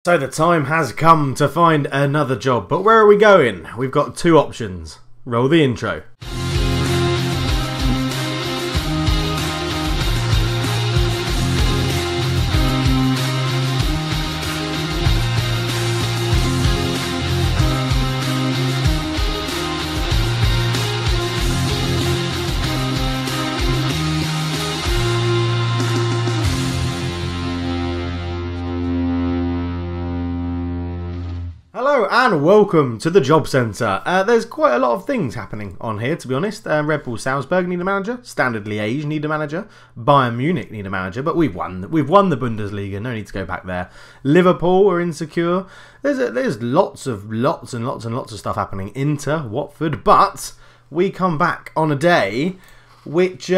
So the time has come to find another job, but where are we going? We've got two options. Roll the intro. Hello and welcome to the Job Centre. There's quite a lot of things happening on here, to be honest. Red Bull Salzburg need a manager, Standard Liège need a manager, Bayern Munich need a manager, but we've won the Bundesliga, no need to go back there. Liverpool are insecure. There's lots and lots of stuff happening. Inter, Watford, but we come back on a day which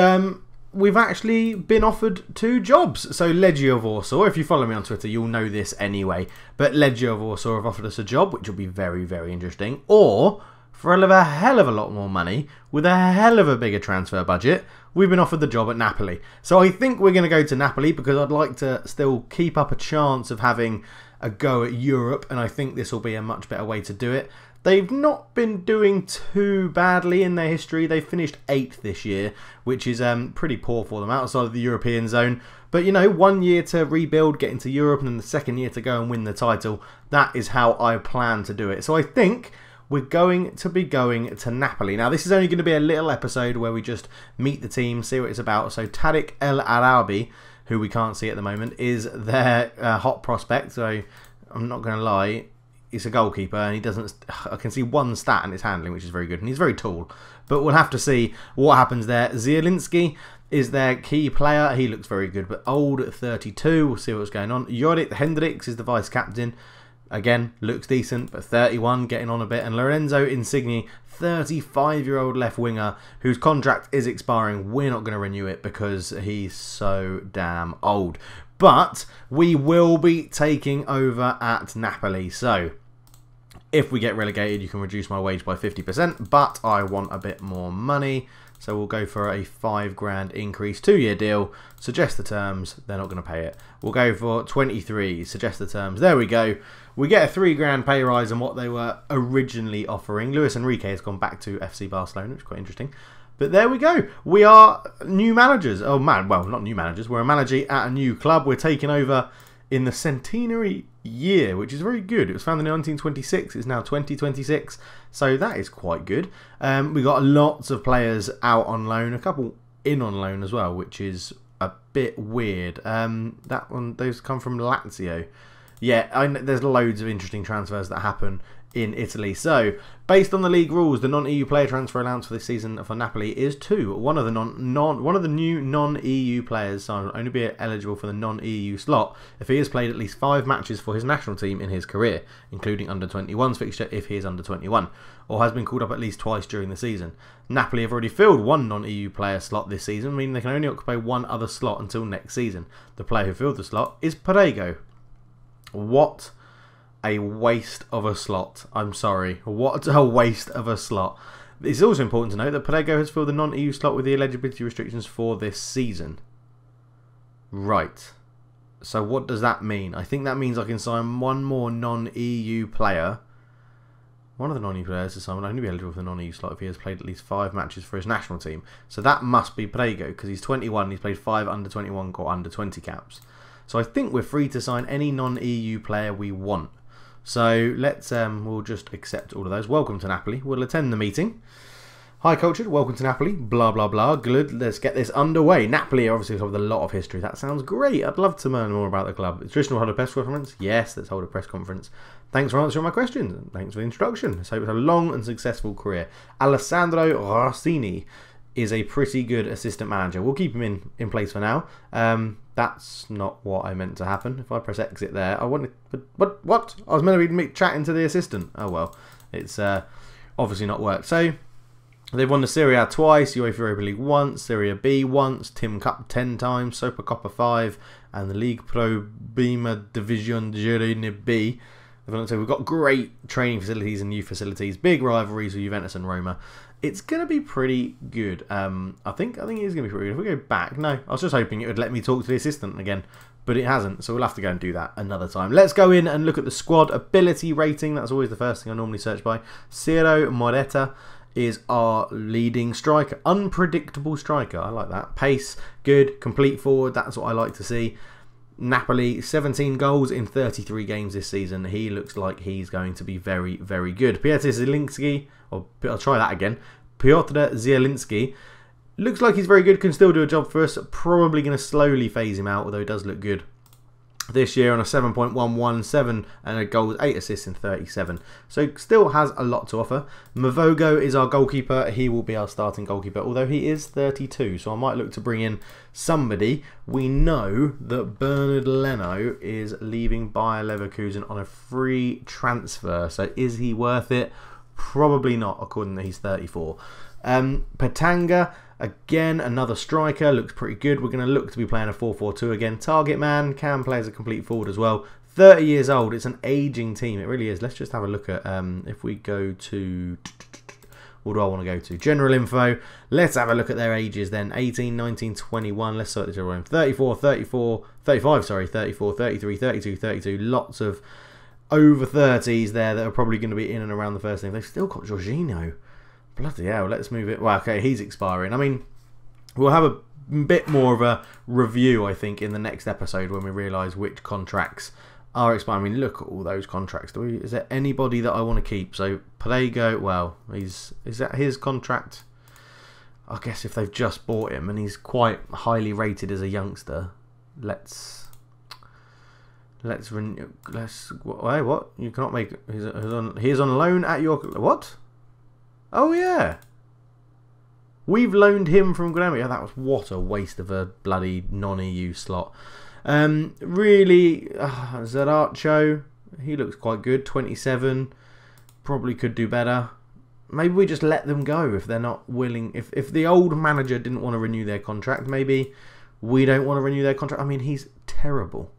we've actually been offered two jobs. So Legia Warsaw, if you follow me on Twitter, you'll know this anyway. But Legia Warsaw have offered us a job, which will be very, very interesting. Or, for a hell of a lot more money, with a hell of a bigger transfer budget, we've been offered the job at Napoli. So I think we're going to go to Napoli because I'd like to still keep up a chance of having a go at Europe. And I think this will be a much better way to do it. They've not been doing too badly in their history. They finished 8th this year, which is pretty poor for them outside of the European zone. But, you know, 1 year to rebuild, get into Europe, and then the second year to go and win the title. That is how I plan to do it. So I think we're going to be going to Napoli. Now, this is only going to be a little episode where we just meet the team, see what it's about. So Tariq El Arabi, who we can't see at the moment, is their hot prospect. So I'm not going to lie. He's a goalkeeper and he doesn't... I can see one stat in his handling, which is very good. And he's very tall. But we'll have to see what happens there. Zielinski is their key player. He looks very good, but old at 32. We'll see what's going on. Jorrit Hendricks is the vice-captain. Again, looks decent, but 31, getting on a bit. And Lorenzo Insigne, 35-year-old left winger, whose contract is expiring. We're not going to renew it because he's so damn old. But we will be taking over at Napoli. So if we get relegated, you can reduce my wage by 50%, but I want a bit more money. So we'll go for a £5 increase, 2-year deal. Suggest the terms, they're not going to pay it. We'll go for 23, suggest the terms. There we go. We get a £3 pay rise on what they were originally offering. Luis Enrique has gone back to FC Barcelona, which is quite interesting. But there we go. We are new managers. Oh man, well, not new managers. We're a manager at a new club. We're taking over in the centenary year, which is very good. It was founded in 1926. It's now 2026. So that is quite good. We got lots of players out on loan. A couple in on loan as well, which is a bit weird. Those come from Lazio. Yeah, there's loads of interesting transfers that happen in Italy. So, based on the league rules, the non-EU player transfer allowance for this season for Napoli is 2. One of the new non-EU players will only be eligible for the non-EU slot if he has played at least 5 matches for his national team in his career, including under-21s fixture if he is under 21, or has been called up at least twice during the season. Napoli have already filled 1 non-EU player slot this season, meaning they can only occupy 1 other slot until next season. The player who filled the slot is Prego. What a waste of a slot. I'm sorry. What a waste of a slot. It's also important to note that Prego has filled the non-EU slot with the eligibility restrictions for this season. Right. So what does that mean? I think that means I can sign one more non-EU player. One of the non-EU players to sign will only be eligible for the non-EU slot if he has played at least 5 matches for his national team. So that must be Prego because he's 21. He's played 5 under-21 or under-20 caps. So I think we're free to sign any non-EU player we want. So let's we'll just accept all of those. Welcome to Napoli. We'll attend the meeting. Hi Cultured, welcome to Napoli. Blah blah blah. Good. Let's get this underway. Napoli are obviously with a lot of history. That sounds great. I'd love to learn more about the club. It's traditional hold a press conference. Yes, let's hold a press conference. Thanks for answering my questions. Thanks for the introduction. Let's hope it's a long and successful career. Alessandro Rossini is a pretty good assistant manager. We'll keep him in place for now. That's not what I meant to happen. If I press exit there, I wanted... What? I was meant to be chatting to the assistant. Oh well. It's obviously not worked. So, they've won the Serie A twice, UEFA Europa League once, Serie B once, Tim Cup 10 times, Supercoppa 5, and the League Pro Prima Division Girone B. So we've got great training facilities and youth facilities, big rivalries with Juventus and Roma. It's going to be pretty good. I think it is going to be pretty good. If we go back, no, I was just hoping it would let me talk to the assistant again, but it hasn't, so we'll have to go and do that another time. Let's go in and look at the squad ability rating. That's always the first thing I normally search by. Ciro Moreta is our leading striker. Unpredictable striker, I like that. Pace, good. Complete forward, that's what I like to see. Napoli, 17 goals in 33 games this season. He looks like he's going to be very, very good. Piotr Zielinski, or I'll try that again. Piotr Zielinski looks like he's very good, can still do a job for us. Probably going to slowly phase him out, although he does look good this year on a 7.117 and a goal, 8 assists in 37. So still has a lot to offer. Mavogo is our goalkeeper. He will be our starting goalkeeper, although he is 32. So I might look to bring in somebody. We know that Bernard Leno is leaving Bayer Leverkusen on a free transfer. So is he worth it? Probably not, according to he's 34. Patanga, again, another striker, looks pretty good. We're going to look to be playing a 4-4-2 again. Target man, can play as a complete forward as well. 30 years old, it's an ageing team, it really is. Let's just have a look at, if we go to, what do I want to go to? General info. Let's have a look at their ages then. 18, 19, 21, let's start the general info. 34, 35, sorry, 34, 33, 32, 32. Lots of over 30s there that are probably going to be in and around the first team. They've still got Jorginho. Bloody hell, let's move it. Well, okay, he's expiring. I mean, we'll have a bit more of a review, I think, in the next episode when we realise which contracts are expiring. I mean, look at all those contracts. Is there anybody that I want to keep? So, Prego, well, is that his contract? I guess if they've just bought him and he's quite highly rated as a youngster, let's renew. Wait, what? You cannot make. He's on loan at your what? Oh yeah, we've loaned him from Grêmio. That was what a waste of a bloody non-EU slot. Really, Zaracho, he looks quite good. 27, probably could do better. Maybe we just let them go if they're not willing. If the old manager didn't want to renew their contract, maybe we don't want to renew their contract. I mean, he's terrible.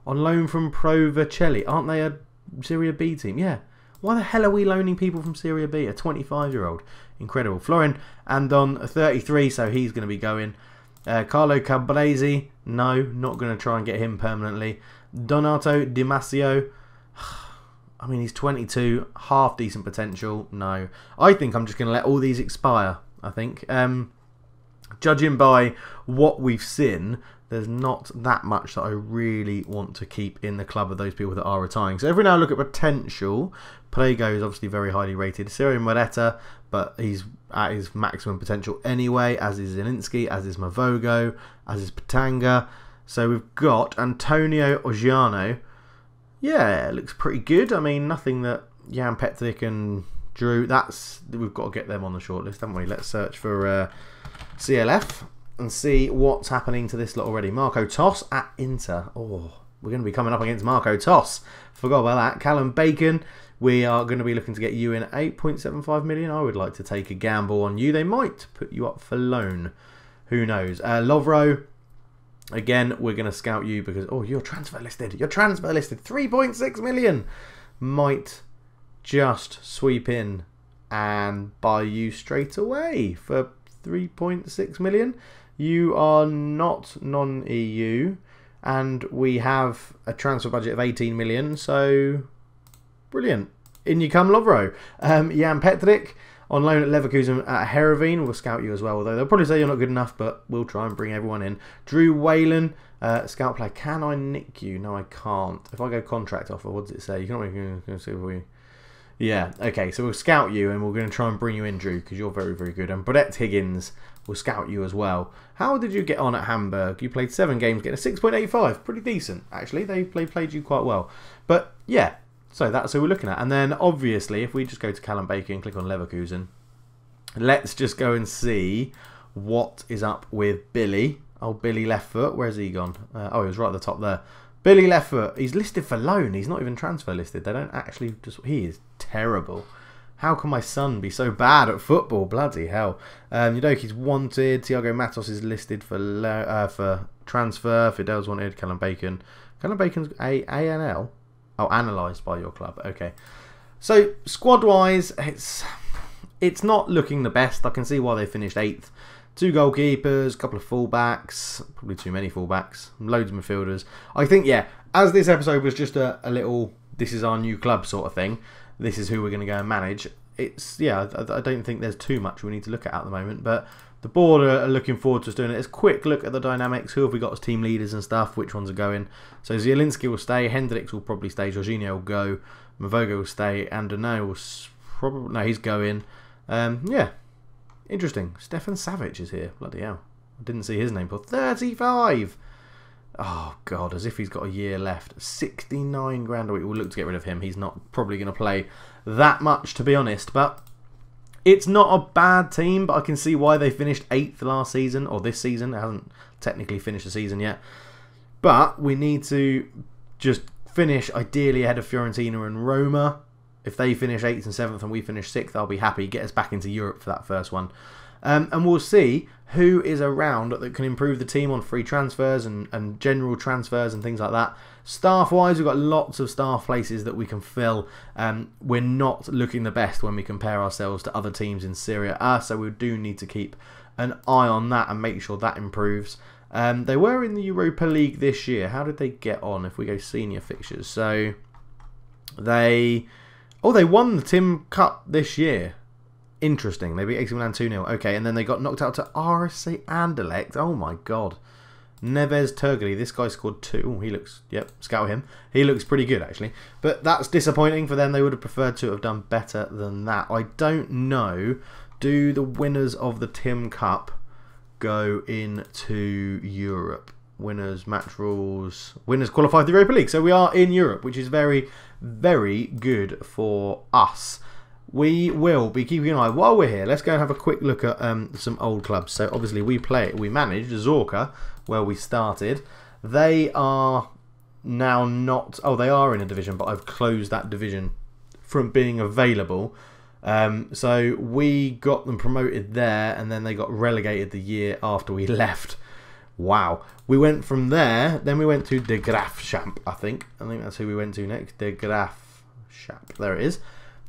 On loan from Pro Vercelli, aren't they a Serie B team? Yeah. Why the hell are we loaning people from Serie B? A 25-year-old. Incredible. Florin Andon, 33, so he's going to be going. Carlo Cabresi, no, not going to try and get him permanently. Donato Di Massio, I mean, he's 22, half decent potential. No. I think I'm just going to let all these expire, I think. Judging by what we've seen, there's not that much that I really want to keep in the club of those people that are retiring. So every now I look at potential. Prego is obviously very highly rated. Ciro Moreta, but he's at his maximum potential anyway, as is Zielinski, as is Mavogo, as is Patanga. So we've got Antonio Ogiano. Yeah, it looks pretty good. I mean, nothing that Jan Petric and Drew, we've got to get them on the shortlist, haven't we? Let's search for CLF and see what's happening to this lot already. Marco Toss at Inter. Oh, we're going to be coming up against Marco Toss. Forgot about that. Callum Bacon, we are going to be looking to get you in at 8.75 million. I would like to take a gamble on you. They might put you up for loan. Who knows? Lovro, again, we're going to scout you because, oh, you're transfer listed. You're transfer listed. 3.6 million. Might just sweep in and buy you straight away for 3.6 million. You are not non-EU, and we have a transfer budget of 18 million, so brilliant. In you come, Lovro. Jan Petric, on loan at Leverkusen at Heerenveen. We'll scout you as well, although they'll probably say you're not good enough, but we'll try and bring everyone in. Drew Whalen, scout player. Can I nick you? No, I can't. If I go contract offer, what does it say? You can't see if we... Yeah, okay, so we'll scout you and we're going to try and bring you in, Drew, because you're very, very good. And Brett Higgins will scout you as well. How did you get on at Hamburg? You played 7 games, getting a 6.85. Pretty decent, actually. They played you quite well. But, yeah, so that's who we're looking at. And then, obviously, if we just go to Callum Baker and click on Leverkusen, let's just go and see what is up with Billy. Oh, Billy left foot. Where's he gone? Oh, he was right at the top there. Billy left foot. He's listed for loan. He's not even transfer listed. They don't actually just... He is terrible. How can my son be so bad at football? Bloody hell. Udoki's wanted. Thiago Matos is listed for transfer. Fidel's wanted. Callum Bacon. Callum Bacon's ANL? Oh, analysed by your club. Okay. So, squad-wise, it's not looking the best. I can see why they finished 8th. 2 goalkeepers, a couple of fullbacks, probably too many fullbacks, loads of midfielders. I think, yeah, as this episode was just a little, this is our new club sort of thing, this is who we're going to go and manage, it's, yeah, I don't think there's too much we need to look at the moment, but the board are looking forward to us doing it. It's a quick look at the dynamics, who have we got as team leaders and stuff, which ones are going. So Zielinski will stay, Hendricks will probably stay, Jorginho will go, Mavogo will stay, and Danae will probably, no, he's going. Yeah, interesting. Stefan Savic is here, bloody hell. I didn't see his name for 35. Oh, God, as if he's got a year left. 69 grand a week. We'll look to get rid of him. He's not probably going to play that much, to be honest. But it's not a bad team, but I can see why they finished 8th last season, or this season. It hasn't technically finished the season yet. But we need to just finish, ideally, ahead of Fiorentina and Roma. If they finish 8th and 7th and we finish 6th, I'll be happy. Get us back into Europe for that first one. And we'll see who is around that can improve the team on free transfers and general transfers and things like that. Staff-wise, we've got lots of staff places that we can fill. We're not looking the best when we compare ourselves to other teams in Serie A, so we do need to keep an eye on that and make sure that improves. They were in the Europa League this year. How did they get on if we go senior fixtures? So they won the Tim Cup this year. Interesting. They beat AC Milan 2-0. Okay, and then they got knocked out to RSC Anderlecht. Oh my god. Neves Turgli. This guy scored 2. Oh, he looks, yep, scout him. He looks pretty good, actually. But that's disappointing for them. They would have preferred to have done better than that. I don't know. Do the winners of the Tim Cup go into Europe? Winners, match rules. Winners qualify for the Europa League. So we are in Europe, which is very, very good for us. We will be keeping an eye. While we're here, let's go and have a quick look at some old clubs. So obviously we managed Zorka, where we started. They are now not... Oh, they are in a division, but I've closed that division from being available. So we got them promoted there, and then they got relegated the year after we left. Wow. We went from there, then we went to De Graafschap, I think. I think that's who we went to next. De Graafschap. There it is.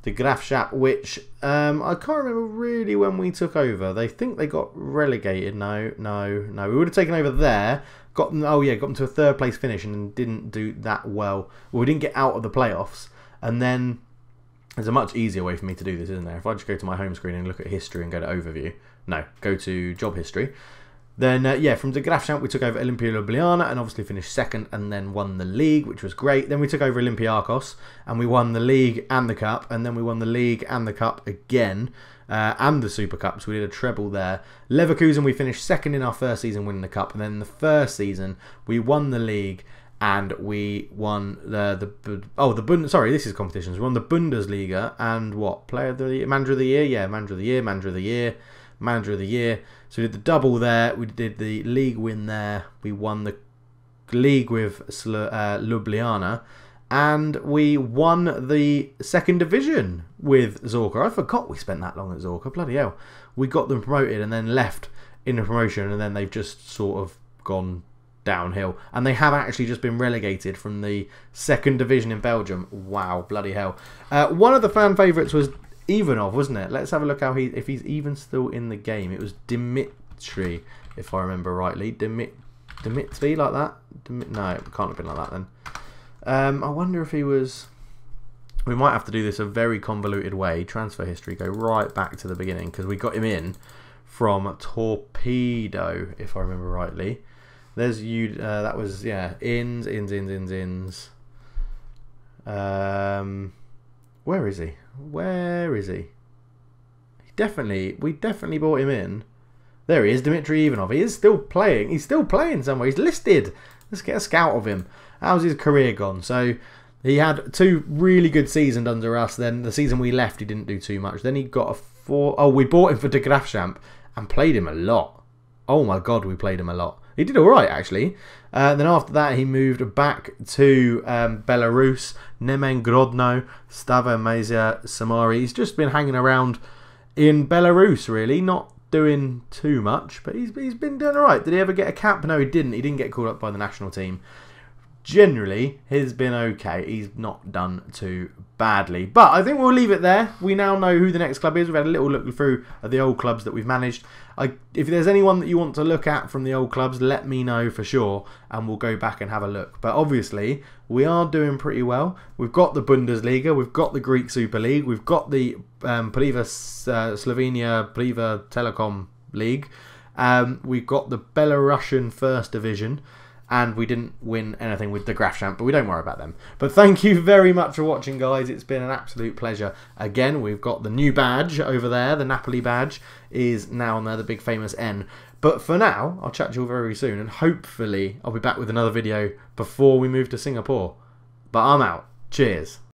De Graafschap, which I can't remember really when we took over. They think they got relegated. No. We would have taken over there. Got them to a 3rd place finish and didn't do that well. We didn't get out of the playoffs. And then there's a much easier way for me to do this, isn't there? If I just go to my home screen and look at history and go to overview. No, go to job history. Then, yeah, from De Graafschap we took over Olimpia Ljubljana and obviously finished 2nd and then won the league, which was great. Then we took over Olympiakos and we won the league and the cup. And then we won the league and the cup again and the Super Cup. So we did a treble there. Leverkusen, we finished 2nd in our first season winning the cup. And then the first season we won the league and we won this is competitions. We won the Bundesliga and what? Player of the Year? Manager of the Year? Yeah, Manager of the Year, Manager of the Year. Manager of the Year. So we did the double there. We did the league win there. We won the league with Ljubljana. And we won the 2nd division with Zorka. I forgot we spent that long at Zorka. Bloody hell. We got them promoted and then left in the promotion. And then they've just sort of gone downhill. And they have actually just been relegated from the 2nd division in Belgium. Wow, bloody hell. One of the fan favourites was Ivanov, wasn't it? Let's have a look how if he's even still in the game. It was Dimitri, if I remember rightly. Dimitri, like that? No, it can't have been like that then. I wonder if he was... We might have to do this a very convoluted way. Transfer history, go right back to the beginning, because we got him in from Torpedo, if I remember rightly. There's you. That was, yeah, ins. Where is he? Where is he? We definitely brought him in. There he is, Dmitry Ivanov. He is still playing. He's still playing somewhere. He's listed. Let's get a scout of him. How's his career gone? So he had 2 really good seasons under us. Then the season we left, he didn't do too much. Then he got a 4. Oh, we bought him for De Graafschap and played him a lot. Oh my God, we played him a lot. He did all right, actually. Then after that, he moved back to Belarus, Nemen Grodno, Stava Mazia Samari. He's just been hanging around in Belarus, really, not doing too much, but he's been doing all right. Did he ever get a cap? No, he didn't. He didn't get called up by the national team. Generally, he's been okay. He's not done too bad. badly. But I think we'll leave it there. We now know who the next club is. We've had a little look through at the old clubs that we've managed. If there's anyone that you want to look at from the old clubs, let me know for sure, and we'll go back and have a look. But obviously, we are doing pretty well. We've got the Bundesliga, we've got the Greek Super League, we've got the Slovenia Pliva Telekom League, we've got the Belarusian First Division, and we didn't win anything with the Grafchamp, but we don't worry about them. But thank you very much for watching, guys. It's been an absolute pleasure. Again, we've got the new badge over there. The Napoli badge is now on there, the big famous N. But for now, I'll chat to you all very soon, and hopefully I'll be back with another video before we move to Singapore. But I'm out. Cheers.